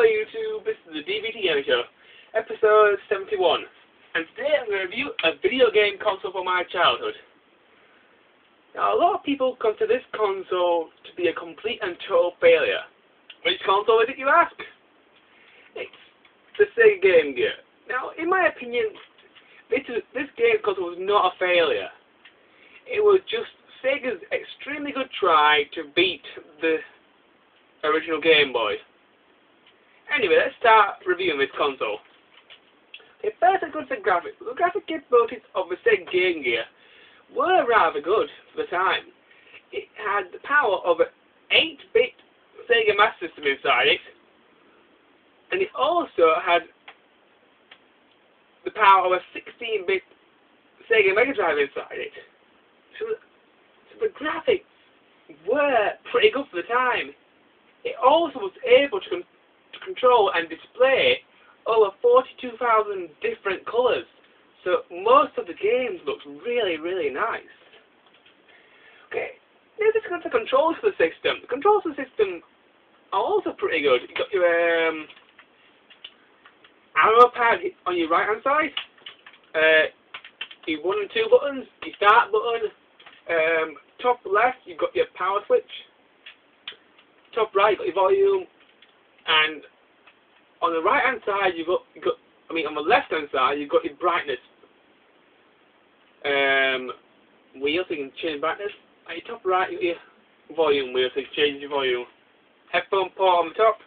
Hello YouTube, this is the D.B.T Gaming Show, episode 71, and today I'm going to review a video game console from my childhood. Now, a lot of people consider this console to be a complete and total failure. Which console is it, you ask? It's the SEGA Game Gear. Now, in my opinion, this game console was not a failure. It was just SEGA's extremely good try to beat the original Game Boy. Anyway, let's start reviewing this console. Okay, first, let's go to the graphics. The graphic capabilities of the SEGA Game Gear were rather good for the time. It had the power of an 8-bit SEGA Master System inside it, and it also had the power of a 16-bit SEGA Mega Drive inside it. So the graphics were pretty good for the time. It also was able to control and display over 42,000 different colours, so most of the games looked really, really nice. Okay, now let's go to the controls for the system. The controls for the system are also pretty good. You've got your arrow pad on your right hand side, your 1 and 2 buttons, your start button, top left you've got your power switch, top right you've got your volume, and on the right hand side on the left hand side you've got your brightness wheel, so you can change brightness. At your top right you've got your volume wheel, so you can change your volume. Headphone port on the top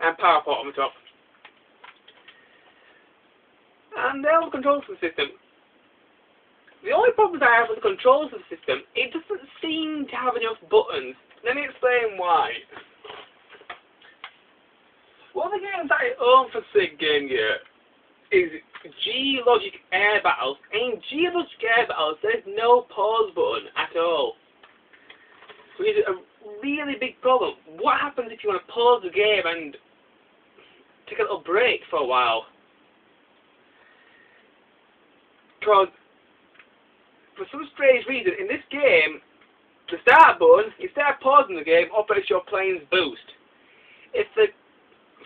and power port on the top. And they're all the controls for the system. The only problem I have with the controls of the system, it doesn't seem to have enough buttons. Let me explain why. One of the games that I own for SEGA Game Gear is G-Logic Air Battles. In G-Logic Air Battles, there's no pause button at all, which is a really big problem. What happens if you want to pause the game and take a little break for a while? Because for some strange reason, in this game, the start button, instead of pausing the game, operates your plane's boost. If the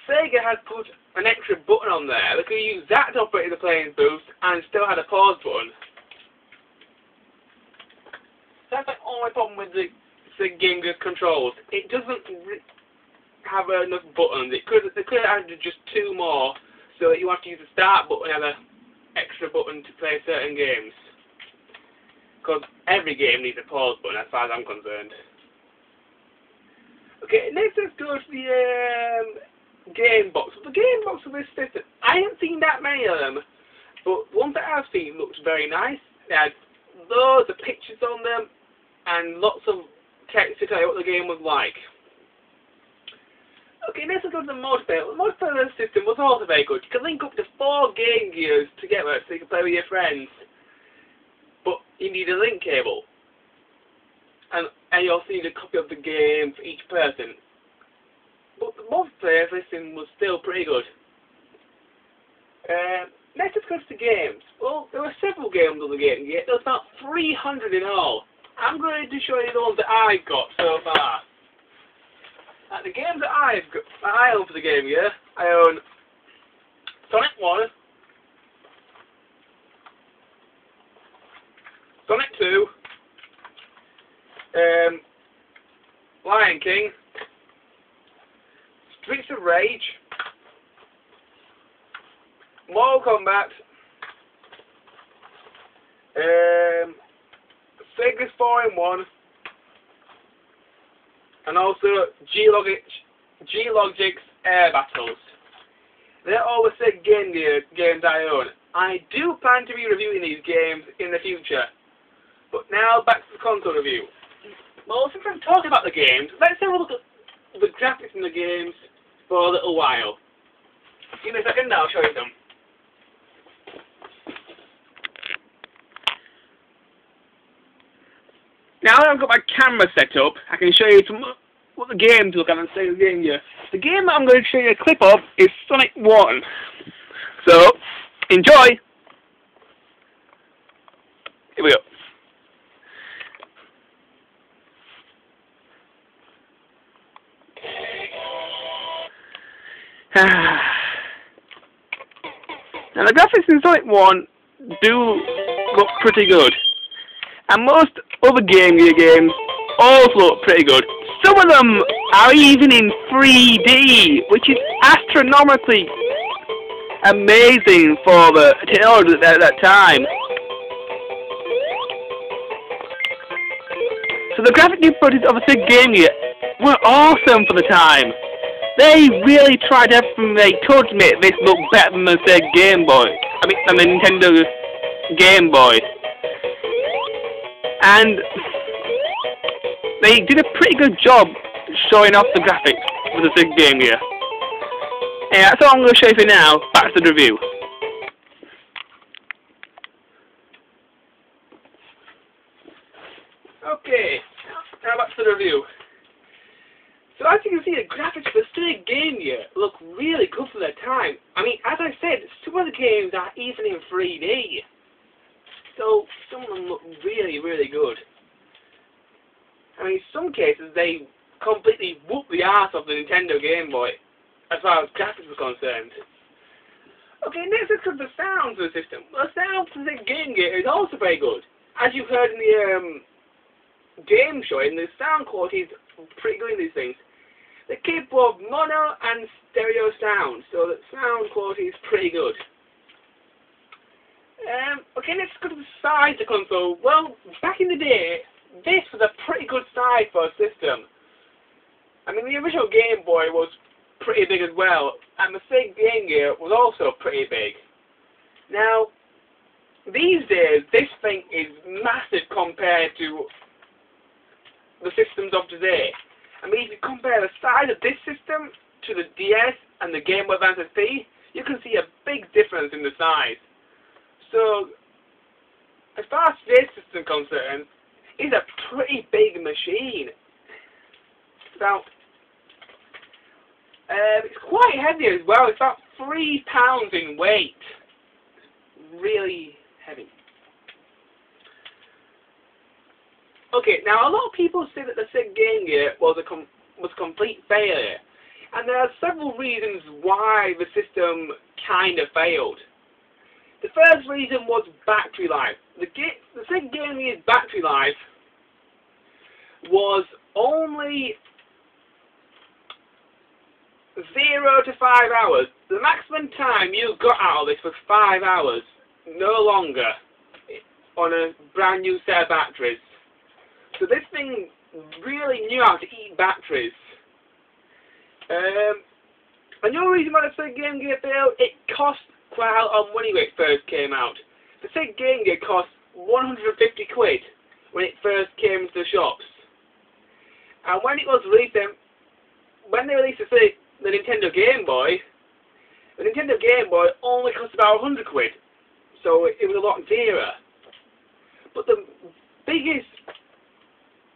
SEGA had put an extra button on there, they could use that to operate the plane's boost and still had a pause button. That's the only problem with the SEGA Game Gear controls. It doesn't have enough buttons. They could have added just 2 more, so that you have to use the start button and an extra button to play certain games. Because every game needs a pause button, as far as I'm concerned. Okay, next let's go to the game box. The game box of this system, I haven't seen that many of them, but one that I've seen looks very nice. It had loads of pictures on them and lots of text to tell you what the game was like. Okay, next let's go to the multiplayer. The multiplayer system was also very good. You can link up to 4 Game Gears together so you can play with your friends, but you need a link cable, and you also need a copy of the game for each person. But the multiplayer system was still pretty good. Next let's go to the games. Well, there were several games on the Game Gear. There was about 300 in all. I'm going to show you the ones that I've got so far. The games that I own for the Game Gear, I own Sonic 1, Sonic 2, Lion King, Streets of Rage, Mortal Kombat, SEGA's 4-in-1, and also G-Logic's Air Battles. They're all the SEGA Game Gear games I own. I do plan to be reviewing these games in the future. But now back to the console review. Well, since I'm talking about the games, let's have a look at the graphics in the games for a little while. Give me a second, I'll show you them. Now that I've got my camera set up, I can show you what the games look at and say the game here. The game that I'm going to show you a clip of is Sonic 1. So, enjoy! Here we go. Now the graphics in Sonic 1 do look pretty good, and most other Game Gear games also look pretty good. Some of them are even in 3D, which is astronomically amazing for the technology at that time. So the graphic capabilities of a SEGA Game Gear were awesome for the time. They really tried everything they could to make this look better than the SEGA Game Boy. I mean Nintendo Game Boy. And they did a pretty good job showing off the graphics with the SEGA Game Gear. Yeah, that's all I'm going to show you for now. Back to the review. Okay, now back to the review. So as you can see, the graphics for the SEGA Game Gear look really good for their time. I mean, as I said, some of the games are even in 3D. So some of them look really, really good. I mean, in some cases, they completely whoop the ass of the Nintendo Game Boy, as far as graphics are concerned. Okay, next let's look at the sounds of the system. Well, the sound for the Game Gear is also very good. As you've heard in the game showing, the sound quality is pretty good in these things. They're capable of mono and stereo sound, so the sound quality is pretty good. Okay, let's go to the size of the console. Well, back in the day, this was a pretty good size for a system. I mean, the original Game Boy was pretty big as well, and the SEGA Game Gear was also pretty big. Now, these days, this thing is massive compared to the systems of today. I mean, if you compare the size of this system to the DS and the Game Boy Advance SP, you can see a big difference in the size. So, as far as this system is concerned, it's a pretty big machine. Now, it's quite heavy as well. It's about 3 pounds in weight. Really heavy. Okay, now a lot of people say that the SEGA Game Gear was a complete failure, and there are several reasons why the system kind of failed. The first reason was battery life. The SEGA Game Gear's battery life was only 0 to 5 hours. The maximum time you got out of this was 5 hours, no longer, on a brand new set of batteries. So this thing really knew how to eat batteries. Another reason why the SEGA Game Gear failed, it cost quite a lot of money when it first came out. The SEGA Game Gear cost 150 quid when it first came to the shops. And when it was released, when they released the Nintendo Game Boy, the Nintendo Game Boy only cost about 100 quid. So it was a lot dearer. But the biggest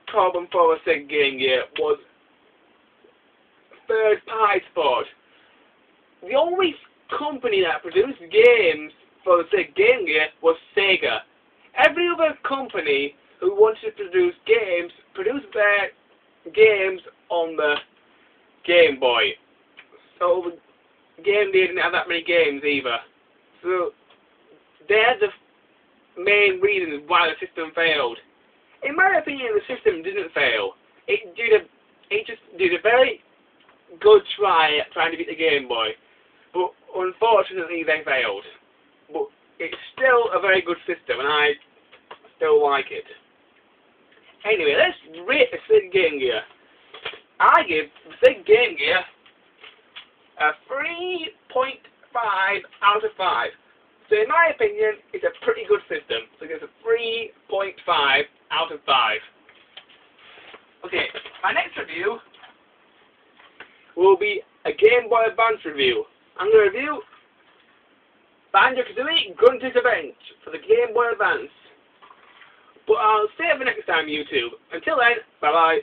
problem for the SEGA Game Gear was third-party support. The only company that produced games for the SEGA Game Gear was SEGA. Every other company who wanted to produce games produced their games on the Game Boy. So the Game Gear didn't have that many games either. So they're the main reasons why the system failed. In my opinion, the system didn't fail. It just did a very good try at trying to beat the Game Boy, but unfortunately they failed. But it's still a very good system, and I still like it. Anyway, let's rate the SEGA Game Gear. I give the SEGA Game Gear a 3.5 out of 5. So in my opinion, it's a pretty good system. So it's a 3.5 out of 5. Okay, my next review will be a Game Boy Advance review. I'm going to review Banjo-Kazooie Grunty's Revenge for the Game Boy Advance. But I'll see you next time, YouTube. Until then, bye-bye.